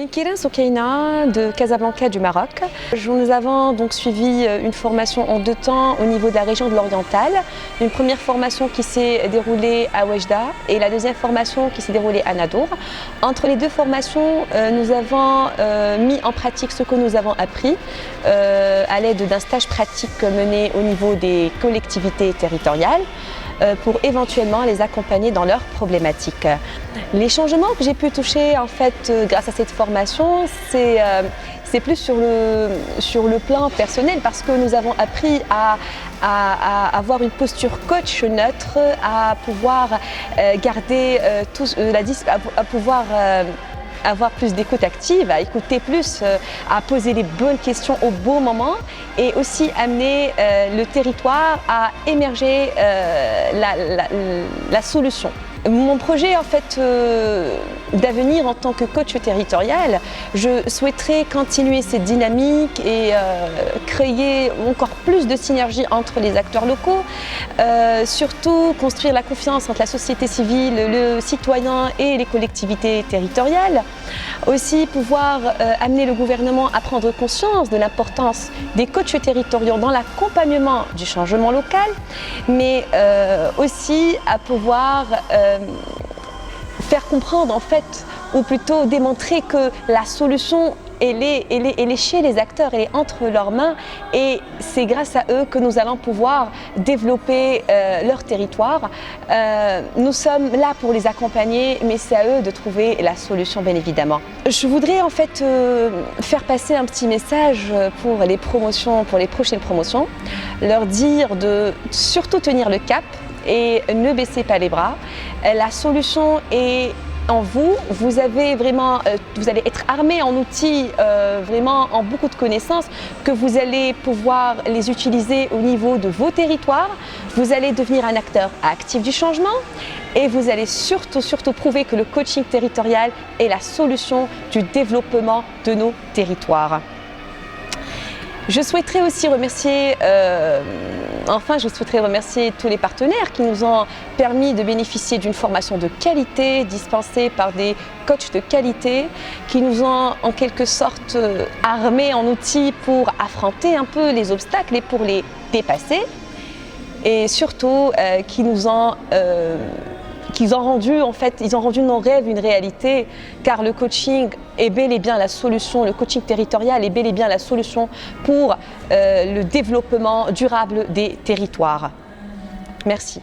Benkiren Soukaina de Casablanca du Maroc. Nous avons donc suivi une formation en 2 temps au niveau de la région de l'Oriental. Une première formation qui s'est déroulée à Oujda et la deuxième formation qui s'est déroulée à Nadour. Entre les 2 formations, nous avons mis en pratique ce que nous avons appris à l'aide d'un stage pratique mené au niveau des collectivités territoriales pour éventuellement les accompagner dans leurs problématiques. Les changements que j'ai pu toucher en fait grâce à cette formation, c'est plus sur le plan personnel parce que nous avons appris à avoir une posture coach neutre, à pouvoir garder à pouvoir avoir plus d'écoute active, à écouter plus, à poser les bonnes questions au bon moment et aussi amener le territoire à émerger la solution. Mon projet en fait d'avenir en tant que coach territorial, je souhaiterais continuer cette dynamique et créer encore plus de synergie entre les acteurs locaux, surtout construire la confiance entre la société civile, le citoyen et les collectivités territoriales. Aussi pouvoir amener le gouvernement à prendre conscience de l'importance des coachs territoriaux dans l'accompagnement du changement local, mais aussi à pouvoir faire comprendre en fait, ou plutôt démontrer que la solution elle est chez les acteurs, elle est entre leurs mains et c'est grâce à eux que nous allons pouvoir développer leur territoire. Nous sommes là pour les accompagner, mais c'est à eux de trouver la solution bien évidemment. Je voudrais en fait faire passer un petit message pour les promotions, pour les prochaines promotions, leur dire de surtout tenir le cap et ne baissez pas les bras. La solution est en vous, vous allez être armé en outils, vraiment en beaucoup de connaissances que vous allez pouvoir les utiliser au niveau de vos territoires. Vous allez devenir un acteur actif du changement et vous allez surtout prouver que le coaching territorial est la solution du développement de nos territoires. Je souhaiterais aussi remercier, tous les partenaires qui nous ont permis de bénéficier d'une formation de qualité dispensée par des coachs de qualité qui nous ont en quelque sorte armés en outils pour affronter un peu les obstacles et pour les dépasser et surtout qui ont rendu nos rêves une réalité car le coaching est bel et bien la solution, le coaching territorial est bel et bien la solution pour le développement durable des territoires. Merci.